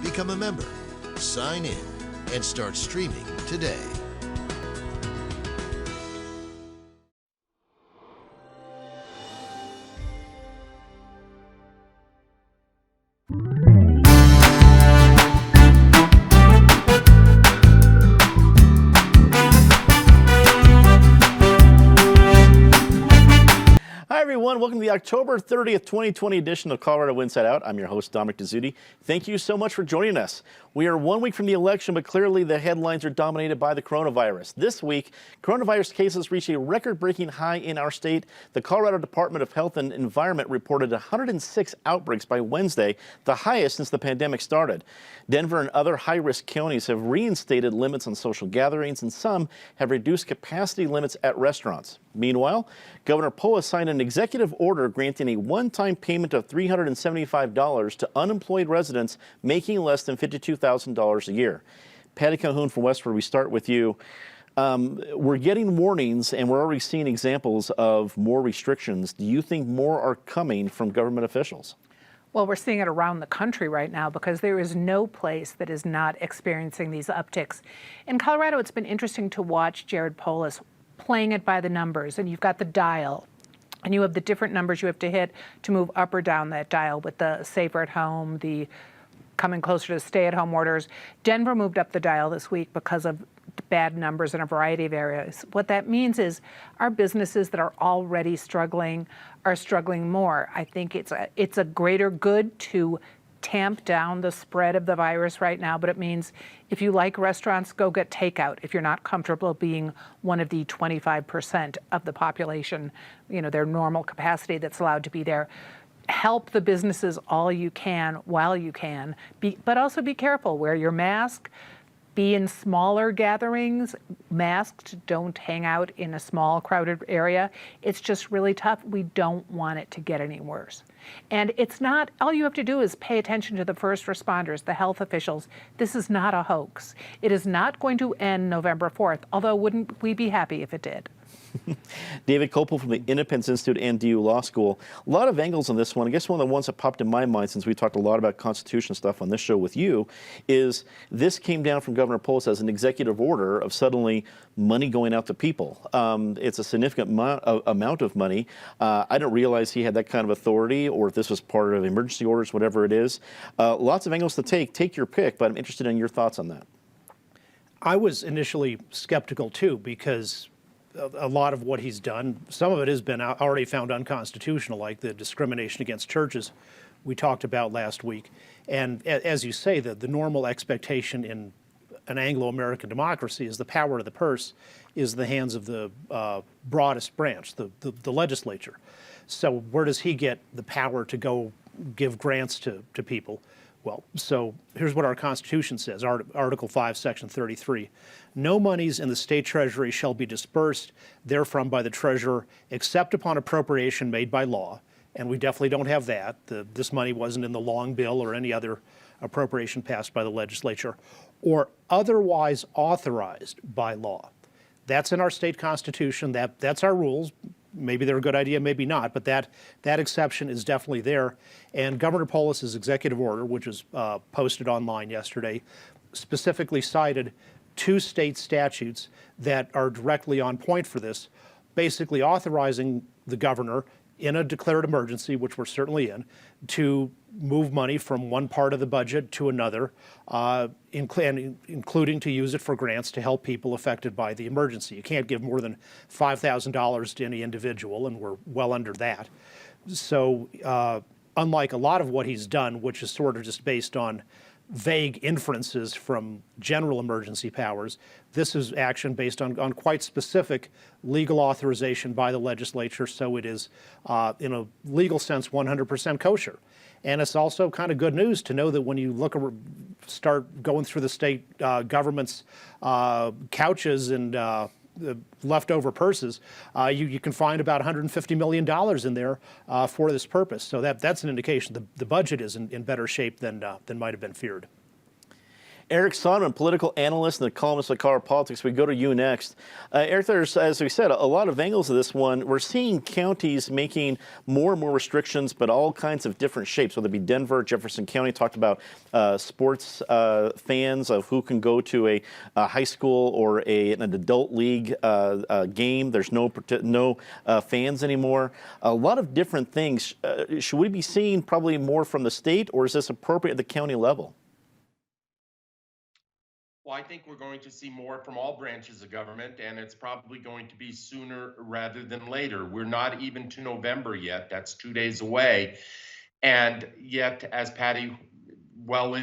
Become a member, sign in, and start streaming today. Hi everyone, welcome to the October 30th, 2020 edition of Colorado Inside Out. I'm your host, Dominic Dezzutti. Thank you so much for joining us. We are 1 week from the election, but clearly the headlines are dominated by the coronavirus. This week, coronavirus cases reached a record-breaking high in our state. The Colorado Department of Health and Environment reported 106 outbreaks by Wednesday, the highest since the pandemic started. Denver and other high-risk counties have reinstated limits on social gatherings, and some have reduced capacity limits at restaurants. Meanwhile, Governor Polis signed an executive order granting a one-time payment of $375 to unemployed residents making less than $52,000 a year. Patty Calhoun from Westford, we start with you. We're getting warnings and we're already seeing examples of more restrictions. Do you think more are coming from government officials? Well, we're seeing it around the country right now because there is no place that is not experiencing these upticks. In Colorado, it's been interesting to watch Jared Polis playing it by the numbers, and you've got the dial, and you have the different numbers you have to hit to move up or down that dial with the safer at home, the coming closer to stay-at-home orders. Denver moved up the dial this week because of bad numbers in a variety of areas. What that means is our businesses that are already struggling are struggling more. I think it's a greater good to tamp down the spread of the virus right now, but it means if you like restaurants, go get takeout. If you're not comfortable being one of the 25% of the population, their normal capacity that's allowed to be there, help the businesses all you can while you can, but also be careful. Wear your mask. Be in smaller gatherings, masked, don't hang out in a small crowded area. It's just really tough. We don't want it to get any worse. And it's not, all you have to do is pay attention to the first responders, the health officials. This is not a hoax. It is not going to end November 4th, although wouldn't we be happy if it did? David Copo from the Independence Institute and DU Law School. A lot of angles on this one. I guess one of the ones that popped in my mind, since we talked a lot about Constitution stuff on this show with you, is this came down from Governor Polis as an executive order of suddenly money going out to people. It's a significant amount of money. I didn't realize he had that kind of authority, or if this was part of emergency orders, whatever it is. Lots of angles to take. Take your pick, but I'm interested in your thoughts on that. I was initially skeptical too, because a lot of what he's done, some of it has been already found unconstitutional, like the discrimination against churches we talked about last week. And as you say, the normal expectation in an Anglo-American democracy is the power of the purse is the hands of the broadest branch, the legislature. So where does he get the power to go give grants to people? Well, so here's what our Constitution says, Article 5, Section 33. No monies in the state treasury shall be dispersed therefrom by the treasurer except upon appropriation made by law. And we definitely don't have that. This money wasn't in the long bill or any other appropriation passed by the legislature, or otherwise authorized by law. That's in our state constitution. That's our rules. Maybe they're a good idea, maybe not, but that exception is definitely there. And Governor Polis's executive order, which was posted online yesterday, specifically cited 2 state statutes that are directly on point for this, basically authorizing the governor in a declared emergency, which we're certainly in, to move money from one part of the budget to another, including to use it for grants to help people affected by the emergency. You can't give more than $5,000 to any individual, and we're well under that. So unlike a lot of what he's done, which is sort of just based on vague inferences from general emergency powers, this is action based on quite specific legal authorization by the legislature, so it is, in a legal sense, 100% kosher. And it's also kind of good news to know that when you start going through the state government's couches and the leftover purses, you can find about $150 million in there for this purpose. So that's an indication the budget is in better shape than might have been feared. Eric Sonman, political analyst and the columnist of Colorado Politics. We go to you next. Eric, there's, as we said, a lot of angles of this one. We're seeing counties making more and more restrictions, but all kinds of different shapes, whether it be Denver, Jefferson County talked about sports fans of who can go to a high school or an adult league game. There's no fans anymore. A lot of different things. Should we be seeing probably more from the state, or is this appropriate at the county level? Well, I think we're going to see more from all branches of government, and it's probably going to be sooner rather than later. We're not even to November yet. That's 2 days away. And yet, as Patty rightly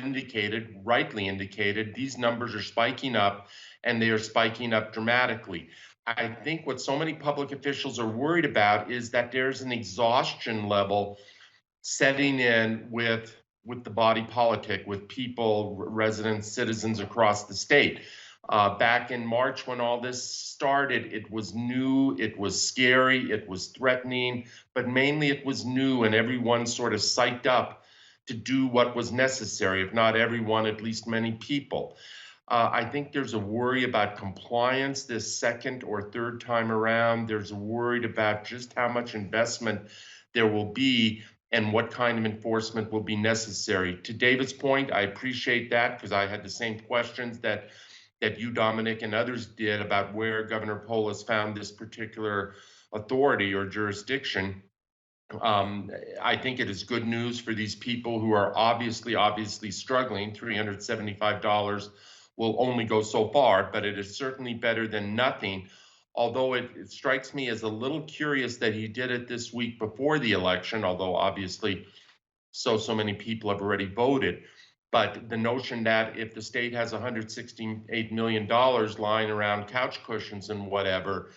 indicated, these numbers are spiking up, and they are spiking up dramatically. I think what so many public officials are worried about is that there's an exhaustion level setting in with the body politic, with people, residents, citizens across the state. Back in March when all this started, it was new, it was scary, it was threatening, but mainly it was new, and everyone sort of psyched up to do what was necessary, if not everyone, at least many people. I think there's a worry about compliance this second or third time around. There's a worry about just how much investment there will be and what kind of enforcement will be necessary. To David's point, I appreciate that, because I had the same questions that you, Dominic, and others did about where Governor Polis found this particular authority or jurisdiction. I think it is good news for these people who are obviously struggling. $375 will only go so far, but it is certainly better than nothing. Although it strikes me as a little curious that he did it this week before the election, although obviously so many people have already voted. But the notion that if the state has $168 million lying around couch cushions and whatever,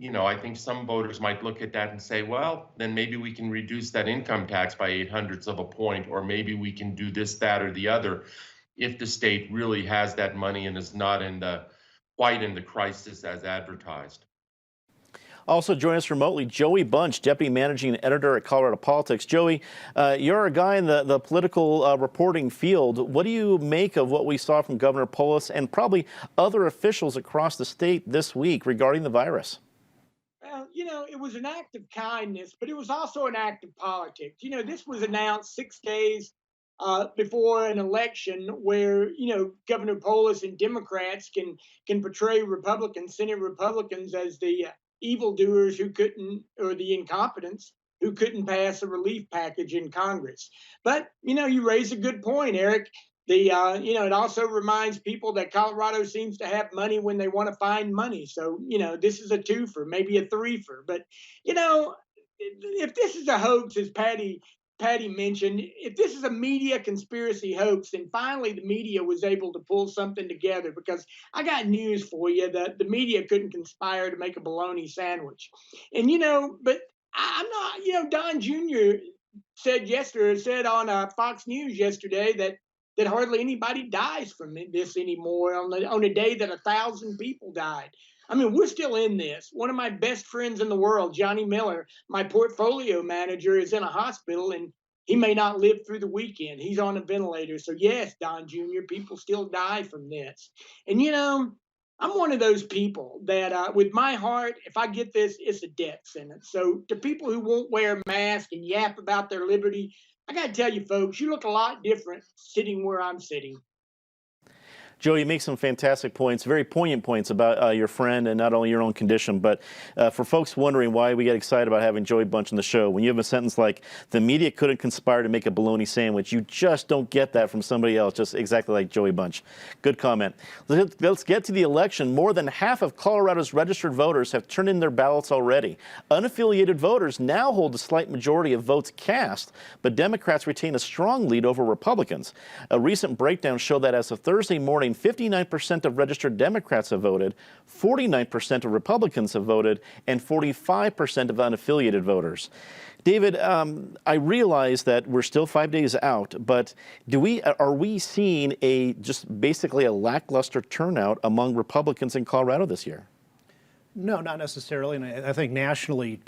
I think some voters might look at that and say, well, then maybe we can reduce that income tax by 0.08 of a point, or maybe we can do this, that, or the other, if the state really has that money and is not quite in the crisis as advertised. Also join us remotely, Joey Bunch, Deputy Managing Editor at Colorado Politics. Joey, you're a guy in the political reporting field. What do you make of what we saw from Governor Polis and probably other officials across the state this week regarding the virus? Well, it was an act of kindness, but it was also an act of politics. This was announced 6 days before an election where, Governor Polis and Democrats can portray Senate Republicans as the evildoers who couldn't, or the incompetents who couldn't pass a relief package in Congress. But, you raise a good point, Eric. It also reminds people that Colorado seems to have money when they want to find money. So, this is a twofer, maybe a threefer. But, if this is a hoax, as Patty mentioned, if this is a media conspiracy hoax, then finally the media was able to pull something together, because I got news for you that the media couldn't conspire to make a bologna sandwich. And, but I'm not, Don Jr. said on Fox News yesterday that hardly anybody dies from this anymore on a day that 1,000 people died. I mean, we're still in this. One of my best friends in the world, Johnny Miller, my portfolio manager, is in a hospital, and he may not live through the weekend. He's on a ventilator. So yes, Don Jr., people still die from this. And, I'm one of those people that with my heart, if I get this, it's a death sentence. So to people who won't wear a mask and yap about their liberty, I got to tell you, folks, you look a lot different sitting where I'm sitting. Joe, you make some fantastic points, very poignant points about your friend and not only your own condition, but for folks wondering why we get excited about having Joey Bunch on the show, when you have a sentence like, the media couldn't conspire to make a bologna sandwich, you just don't get that from somebody else, just exactly like Joey Bunch. Good comment. Let's get to the election. More than half of Colorado's registered voters have turned in their ballots already. Unaffiliated voters now hold a slight majority of votes cast, but Democrats retain a strong lead over Republicans. A recent breakdown showed that as of Thursday morning, 59% of registered Democrats have voted, 49% of Republicans have voted, and 45% of unaffiliated voters. David, I realize that we're still 5 days out, but are we seeing just basically a lackluster turnout among Republicans in Colorado this year? No, not necessarily, and I think nationally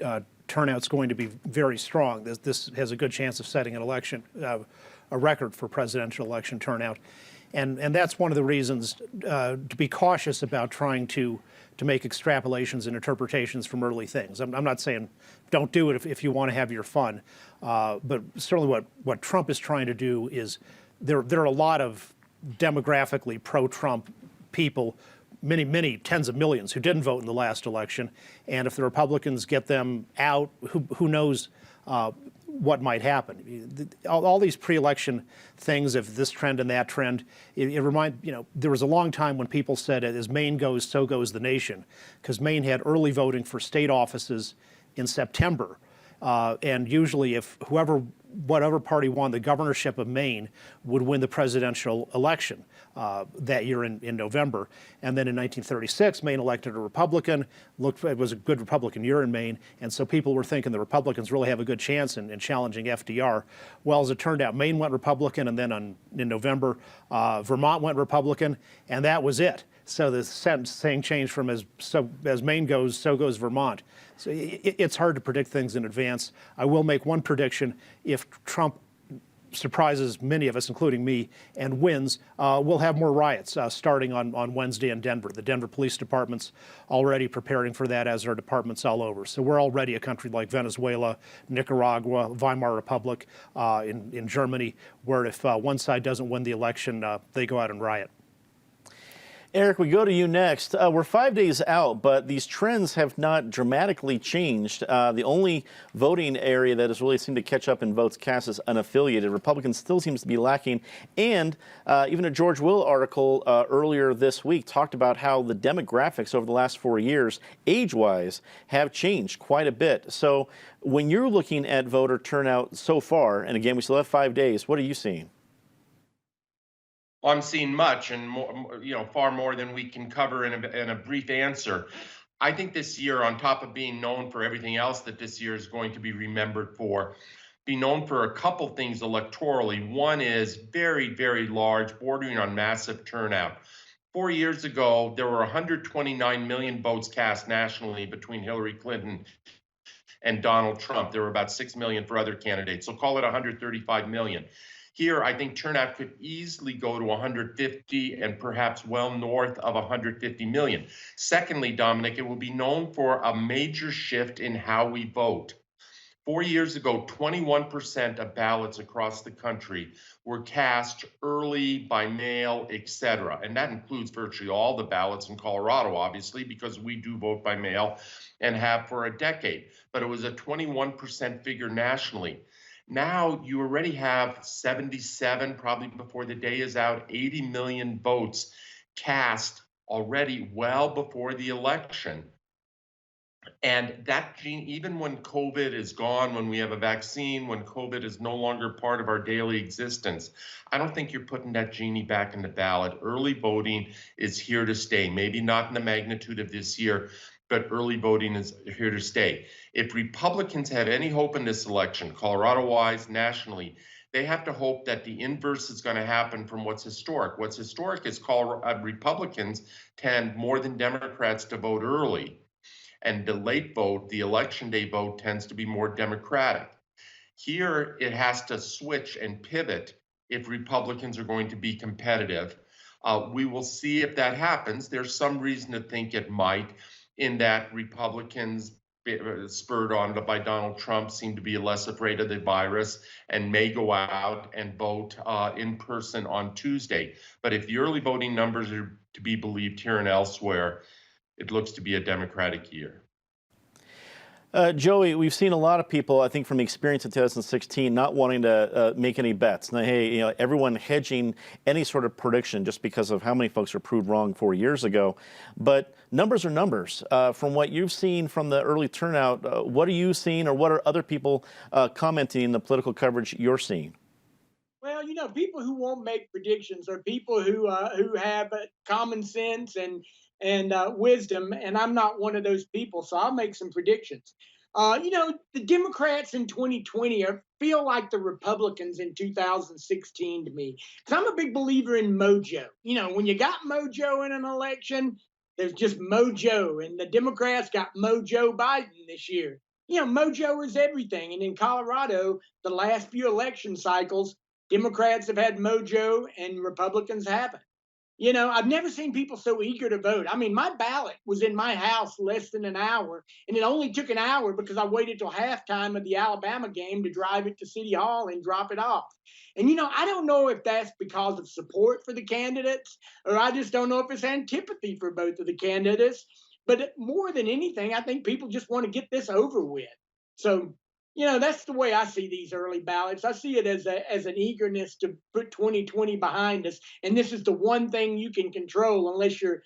turnout's going to be very strong. This has a good chance of setting an election. a record for presidential election turnout. And that's one of the reasons to be cautious about trying to make extrapolations and interpretations from early things. I'm not saying don't do it if you want to have your fun, but certainly what Trump is trying to do is there are a lot of demographically pro-Trump people, many tens of millions who didn't vote in the last election, and if the Republicans get them out, who knows what might happen. All these pre-election things, if this trend and that trend, there was a long time when people said, as Maine goes, so goes the nation, because Maine had early voting for state offices in September. And usually if whatever party won the governorship of Maine would win the presidential election that year in November. And then in 1936, Maine elected a Republican. It was a good Republican year in Maine, and so people were thinking the Republicans really have a good chance in challenging FDR. Well, as it turned out, Maine went Republican, and then in November, Vermont went Republican, and that was it. So the saying changed from as Maine goes, so goes Vermont. So it's hard to predict things in advance. I will make one prediction: if Trump surprises many of us, including me, and wins, we'll have more riots starting on Wednesday in Denver. The Denver Police Department's already preparing for that, as are departments all over. So we're already a country like Venezuela, Nicaragua, Weimar Republic, in Germany, where if one side doesn't win the election, they go out and riot. Eric, we go to you next. We're 5 days out, but these trends have not dramatically changed. The only voting area that has really seemed to catch up in votes cast is unaffiliated. Republicans still seems to be lacking. And even a George Will article earlier this week talked about how the demographics over the last 4 years, age-wise, have changed quite a bit. So when you're looking at voter turnout so far, and again, we still have 5 days, what are you seeing? I'm seeing much, and more, far more than we can cover in a brief answer. I think this year, on top of being known for everything else that this year is going to be remembered for, be known for a couple things electorally. One is very, very large, bordering on massive turnout. 4 years ago, there were 129 million votes cast nationally between Hillary Clinton and Donald Trump. There were about 6 million for other candidates, so call it 135 million. Here, I think turnout could easily go to 150 and perhaps well north of 150 million. Secondly, Dominic, it will be known for a major shift in how we vote. 4 years ago, 21% of ballots across the country were cast early by mail, etc. And that includes virtually all the ballots in Colorado, obviously, because we do vote by mail and have for a decade. But it was a 21% figure nationally. Now you already have 77, probably before the day is out, 80 million votes cast already well before the election. And that gene, even when COVID is gone, when we have a vaccine, when COVID is no longer part of our daily existence, I don't think you're putting that genie back in the ballot. Early voting is here to stay, maybe not in the magnitude of this year, but early voting is here to stay. If Republicans have any hope in this election, Colorado-wise, nationally, they have to hope that the inverse is going to happen from what's historic. What's historic is Republicans tend more than Democrats to vote early. And the late vote, the election day vote, tends to be more Democratic. Here, it has to switch and pivot if Republicans are going to be competitive. We will see if that happens. There's some reason to think it might, in that Republicans, spurred on by Donald Trump, seem to be less afraid of the virus and may go out and vote in person on Tuesday. But if the early voting numbers are to be believed here and elsewhere, it looks to be a Democratic year. Joey, we've seen a lot of people, I think, from the experience of 2016, not wanting to make any bets. Now, hey, everyone hedging any sort of prediction just because of how many folks were proved wrong 4 years ago. But numbers are numbers. From what you've seen from the early turnout, what are you seeing, or what are other people commenting in the political coverage you're seeing? Well, people who won't make predictions are people who have common sense and wisdom, and I'm not one of those people, so I'll make some predictions. The Democrats in 2020 feel like the Republicans in 2016 to me, because I'm a big believer in mojo. When you got mojo in an election, there's just mojo, and the Democrats got mojo Biden this year. Mojo is everything, and in Colorado, the last few election cycles, Democrats have had mojo and Republicans haven't. You know, I've never seen people so eager to vote. I mean, my ballot was in my house less than an hour, and it only took an hour because I waited till halftime of the Alabama game to drive it to City Hall and drop it off. And, you know, I don't know if that's because of support for the candidates, or I just don't know if it's antipathy for both of the candidates. But more than anything, I think people just want to get this over with. So, you know, that's the way I see these early ballots. I see it as an eagerness to put 2020 behind us, and this is the one thing you can control unless you're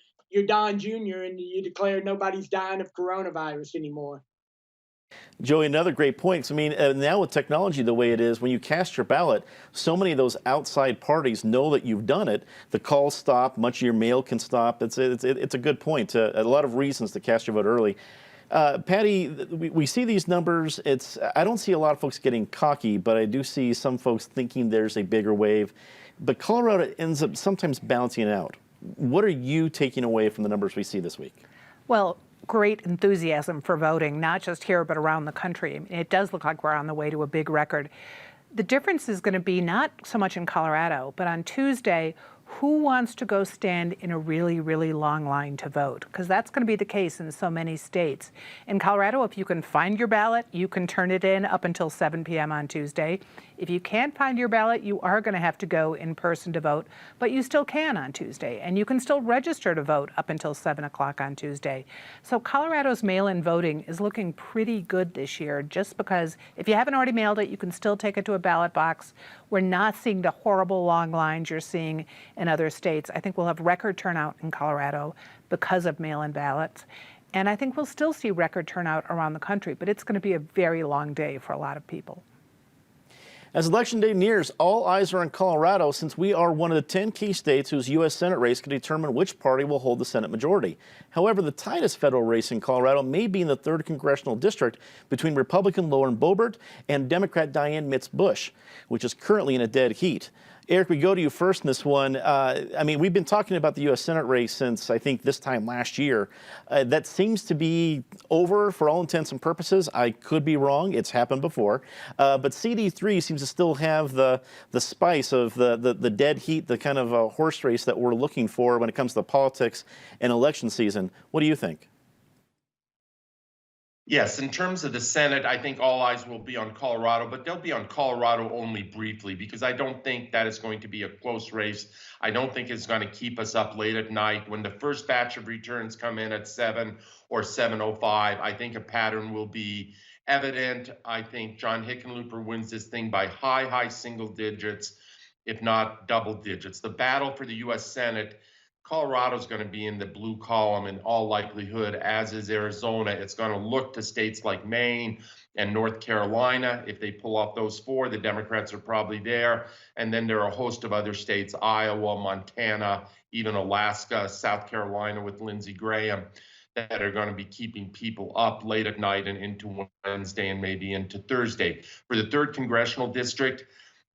Don Jr. and you declare nobody's dying of coronavirus anymore. Joey, another great point. I mean, now with technology the way it is, when you cast your ballot, so many of those outside parties know that you've done it. The calls stop, much of your mail can stop. It's a good point. A lot of reasons to cast your vote early. Patty, we see these numbers. I don't see a lot of folks getting cocky, but I do see some folks thinking there's a bigger wave. But Colorado ends up sometimes balancing it out. What are you taking away from the numbers we see this week? Well, great enthusiasm for voting, not just here, but around the country. I mean, it does look like we're on the way to a big record. The difference is going to be not so much in Colorado, but on Tuesday, who wants to go stand in a really, really long line to vote? Because that's going to be the case in so many states. In Colorado, if you can find your ballot, you can turn it in up until 7 p.m. on Tuesday. If you can't find your ballot, you are going to have to go in person to vote, but you still can on Tuesday. And you can still register to vote up until 7 o'clock on Tuesday. So Colorado's mail-in voting is looking pretty good this year, just because if you haven't already mailed it, you can still take it to a ballot box. We're not seeing the horrible long lines you're seeing in other states. I think we'll have record turnout in Colorado because of mail-in ballots. And I think we'll still see record turnout around the country, but it's going to be a very long day for a lot of people. As Election Day nears, all eyes are on Colorado since we are one of the 10 key states whose U.S. Senate race can determine which party will hold the Senate majority. However, the tightest federal race in Colorado may be in the 3rd Congressional District between Republican Lauren Boebert and Democrat Dianne Mitz-Bush, which is currently in a dead heat. Eric, we go to you first in this one. I mean, we've been talking about the U.S. Senate race since, I think, this time last year. That seems to be over for all intents and purposes. I could be wrong. It's happened before. But CD3 seems to still have the spice of the dead heat, the kind of horse race that we're looking for when it comes to politics and election season. What do you think? Yes, in terms of the Senate, I think all eyes will be on Colorado, but they'll be on Colorado only briefly because I don't think that is going to be a close race. I don't think it's going to keep us up late at night. When the first batch of returns come in at 7 or 7:05, I think a pattern will be evident. I think John Hickenlooper wins this thing by high single digits, if not double digits. The battle for the U.S. Senate, Colorado's going to be in the blue column in all likelihood, as is Arizona. It's going to look to states like Maine and North Carolina. If they pull off those 4, the Democrats are probably there. And then there are a host of other states, Iowa, Montana, even Alaska, South Carolina with Lindsey Graham, that are going to be keeping people up late at night and into Wednesday and maybe into Thursday. For the 3rd Congressional District,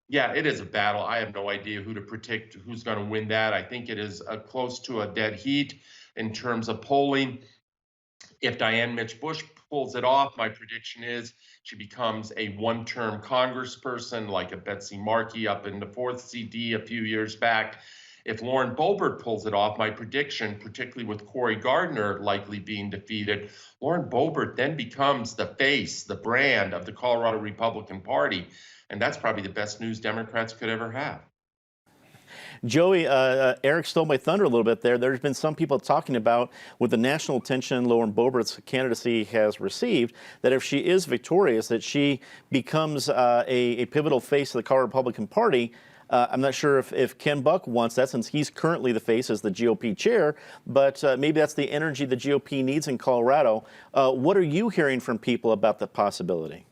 yeah, it is a battle. I have no idea who to predict, who's going to win that. I think it is close to a dead heat in terms of polling. If Dianne Mitz-Bush pulls it off, my prediction is she becomes a one-term congressperson like a Betsy Markey up in the 4th CD a few years back. If Lauren Boebert pulls it off, my prediction, particularly with Cory Gardner likely being defeated, Lauren Boebert then becomes the face, the brand of the Colorado Republican Party. And that's probably the best news Democrats could ever have. Joey, Eric stole my thunder a little bit there. There's been some people talking about, with the national attention Lauren Boebert's candidacy has received, that if she is victorious, that she becomes a pivotal face of the Colorado Republican Party. I'm not sure if Ken Buck wants that, since he's currently the face as the GOP chair, but maybe that's the energy the GOP needs in Colorado. What are you hearing from people about the possibility?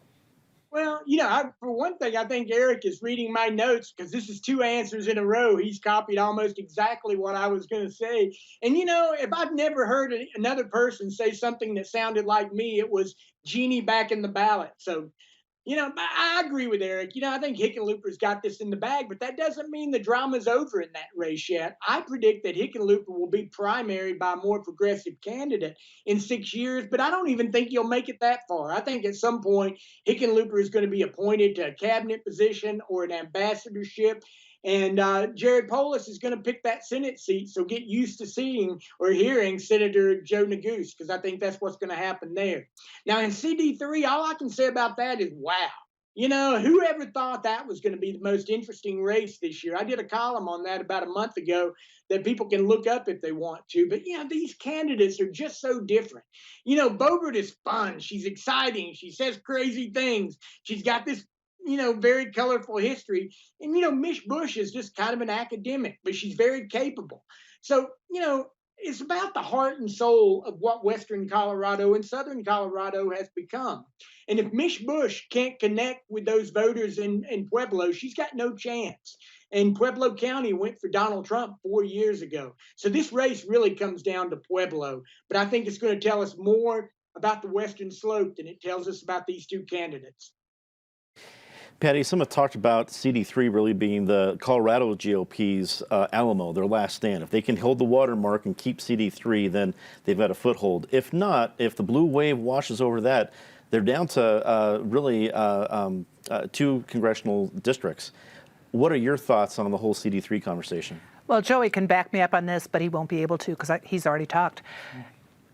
Well, you know, for one thing, I think Eric is reading my notes because this is 2 answers in a row. He's copied almost exactly what I was going to say. And, you know, if I've never heard another person say something that sounded like me, it was Genie back in the ballot. So, I agree with Eric. I think Hickenlooper's got this in the bag, but that doesn't mean the drama's over in that race yet. I predict that Hickenlooper will be primaried by a more progressive candidate in 6 years, but I don't even think he'll make it that far. I think at some point, Hickenlooper is going to be appointed to a cabinet position or an ambassadorship. And Jared Polis is going to pick that Senate seat. So get used to seeing or hearing Senator Joe Neguse, because I think that's what's going to happen there. Now, in CD3, all I can say about that is wow. Whoever thought that was going to be the most interesting race this year? I did a column on that about a month ago that people can look up if they want to. But, these candidates are just so different. Boebert is fun. She's exciting. She says crazy things. She's got this very colorful history. And, Mish Bush is just kind of an academic, but she's very capable. So, it's about the heart and soul of what Western Colorado and Southern Colorado has become. And if Mish Bush can't connect with those voters in Pueblo, she's got no chance. And Pueblo County went for Donald Trump 4 years ago. So this race really comes down to Pueblo. But I think it's going to tell us more about the Western Slope than it tells us about these two candidates. Patty, some have talked about CD3 really being the Colorado GOP's Alamo, their last stand. If they can hold the watermark and keep CD3, then they've got a foothold. If not, if the blue wave washes over that, they're down to really 2 congressional districts. What are your thoughts on the whole CD3 conversation? Well, Joey can back me up on this, but he won't be able to because he's already talked.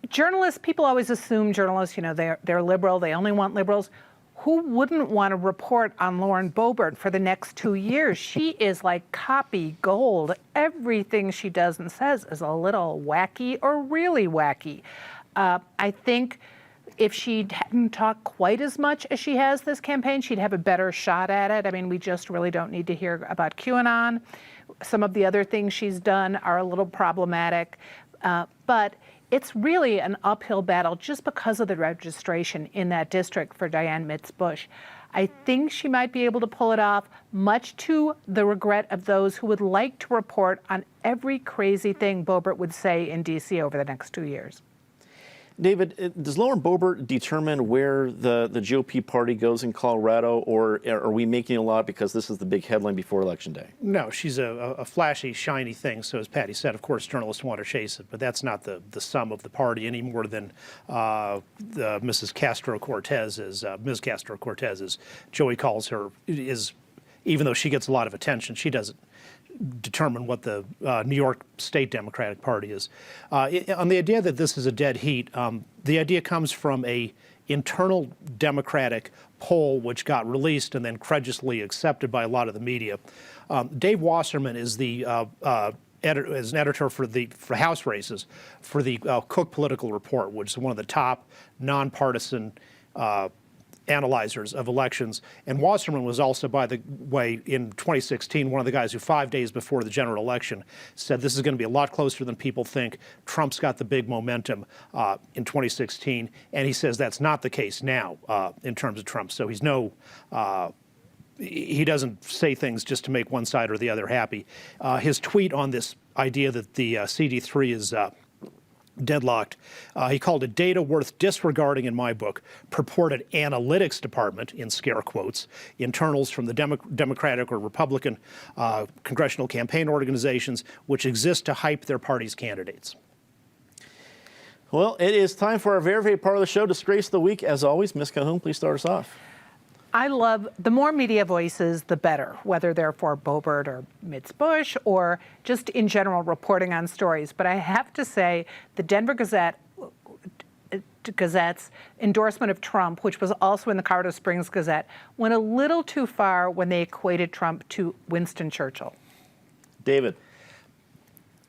Journalists, people always assume journalists, they're liberal, they only want liberals. Who wouldn't want to report on Lauren Boebert for the next 2 years? She is like copy gold. Everything she does and says is a little wacky or really wacky. I think if she hadn't talked quite as much as she has this campaign, she'd have a better shot at it. I mean, we just really don't need to hear about QAnon. Some of the other things she's done are a little problematic, but it's really an uphill battle just because of the registration in that district for Dianne Mitz-Bush. I think she might be able to pull it off, much to the regret of those who would like to report on every crazy thing Boebert would say in D.C. over the next 2 years. David, does Lauren Boebert determine where the GOP party goes in Colorado, or are we making a lot because this is the big headline before Election Day? No, she's a flashy, shiny thing. So as Patty said, of course, journalists want to chase it, but that's not the sum of the party any more than Ms. Castro-Cortez, as Joey calls her, is, even though she gets a lot of attention, she doesn't determine what the New York State Democratic Party is. On the idea that this is a dead heat, the idea comes from a internal Democratic poll which got released and then credulously accepted by a lot of the media. Dave Wasserman is the is an editor for House races for the Cook Political Report, which is one of the top nonpartisan analyzers of elections. And Wasserman was also, by the way, in 2016, one of the guys who 5 days before the general election said this is going to be a lot closer than people think. Trump's got the big momentum in 2016. And he says that's not the case now in terms of Trump. So he's he doesn't say things just to make one side or the other happy. His tweet on this idea that the CD3 is deadlocked. He called it data worth disregarding in my book, purported analytics department, in scare quotes, internals from the Democratic or Republican congressional campaign organizations, which exist to hype their party's candidates. Well, it is time for our very, very part of the show, Disgrace of the Week. As always, Ms. Cahoon, please start us off. I love the more media voices, the better, whether they're for Boebert or Mitz-Bush or just in general reporting on stories. But I have to say the Denver Gazette's endorsement of Trump, which was also in the Colorado Springs Gazette, went a little too far when they equated Trump to Winston Churchill. David.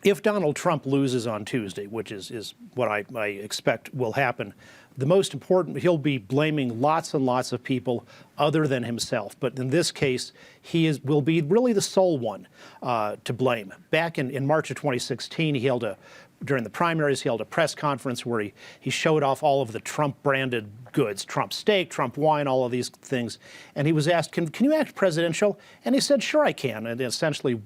If Donald Trump loses on Tuesday, which is what I expect will happen, the most important, he'll be blaming lots and lots of people other than himself. But in this case, will be really the sole one to blame. Back in March of 2016, during the primaries, he held a press conference where he showed off all of the Trump-branded goods, Trump steak, Trump wine, all of these things. And he was asked, can you act presidential? And he said, sure, I can, and essentially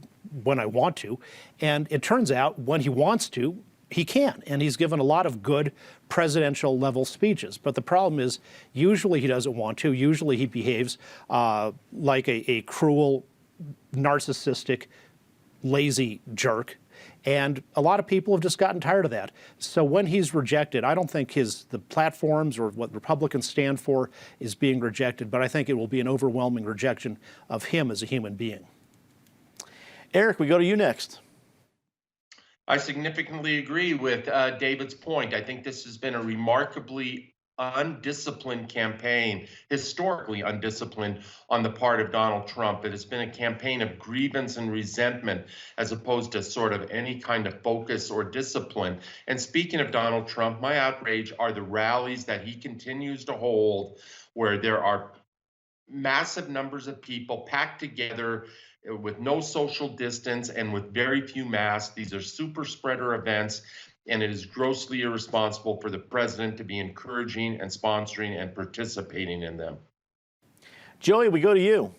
when I want to. And it turns out when he wants to, he can, and he's given a lot of good presidential level speeches. But the problem is, usually he doesn't want to. Usually he behaves like a cruel, narcissistic, lazy jerk. And a lot of people have just gotten tired of that. So when he's rejected, I don't think the platforms or what Republicans stand for is being rejected, but I think it will be an overwhelming rejection of him as a human being. Eric, we go to you next. I significantly agree with David's point. I think this has been a remarkably undisciplined campaign, historically undisciplined on the part of Donald Trump. It has been a campaign of grievance and resentment as opposed to sort of any kind of focus or discipline. And speaking of Donald Trump, my outrage are the rallies that he continues to hold where there are massive numbers of people packed together with no social distance and with very few masks. These are super spreader events, and it is grossly irresponsible for the president to be encouraging and sponsoring and participating in them. Joey, we go to you.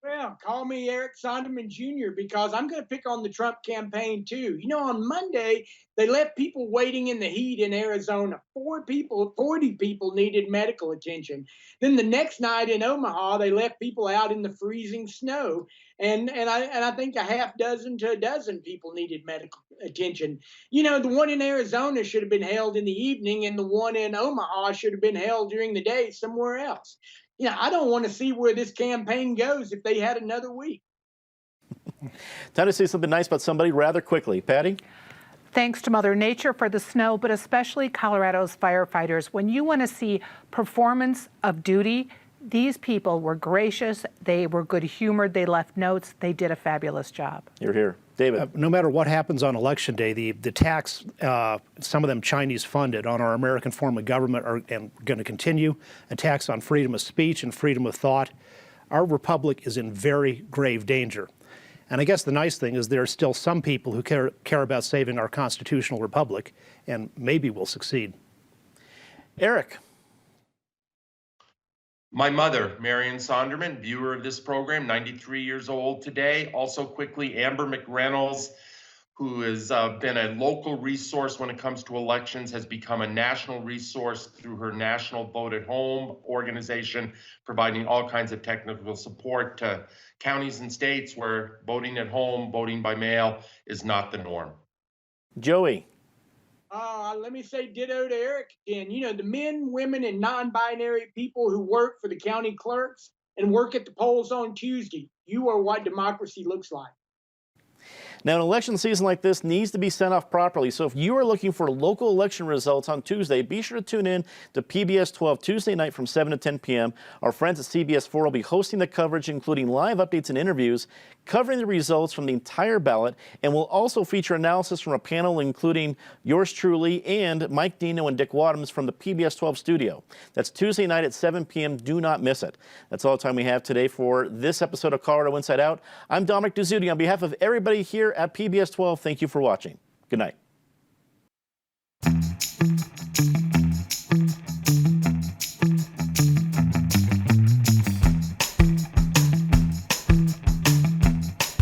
Well, call me Eric Sonderman Jr. because I'm going to pick on the Trump campaign too. You know, on Monday, they left people waiting in the heat in Arizona. 40 people needed medical attention. Then the next night in Omaha, they left people out in the freezing snow. And I think a half dozen to a dozen people needed medical attention. You know, the one in Arizona should have been held in the evening, and the one in Omaha should have been held during the day somewhere else. You know, I don't want to see where this campaign goes if they had another week. Time to say something nice about somebody rather quickly. Patty? Thanks to Mother Nature for the snow, but especially Colorado's firefighters. When you want to see performance of duty, these people were gracious, they were good-humored, they left notes, they did a fabulous job. You're here. David? No matter what happens on Election Day, the tax, some of them Chinese-funded, on our American form of government are going to continue. Attacks on freedom of speech and freedom of thought. Our republic is in very grave danger. And I guess the nice thing is there are still some people who care about saving our constitutional republic, and maybe we'll succeed. Eric? My mother, Marion Sonderman, viewer of this program, 93 years old today. Also quickly, Amber McReynolds, who has been a local resource when it comes to elections, has become a national resource through her National Vote at Home organization, providing all kinds of technical support to counties and states where voting at home, voting by mail is not the norm. Joey? Let me say ditto to Eric again. You know, the men, women, and non-binary people who work for the county clerks and work at the polls on Tuesday, you are what democracy looks like. Now, an election season like this needs to be sent off properly. So if you are looking for local election results on Tuesday, be sure to tune in to PBS 12 Tuesday night from 7 to 10 p.m. Our friends at CBS 4 will be hosting the coverage, including live updates and interviews, covering the results from the entire ballot, and will also feature analysis from a panel including yours truly and Mike Dino and Dick Wadhams from the PBS 12 studio. That's Tuesday night at 7 p.m. Do not miss it. That's all the time we have today for this episode of Colorado Inside Out. I'm Dominic Dezzutti. On behalf of everybody here at PBS 12, thank you for watching. Good night.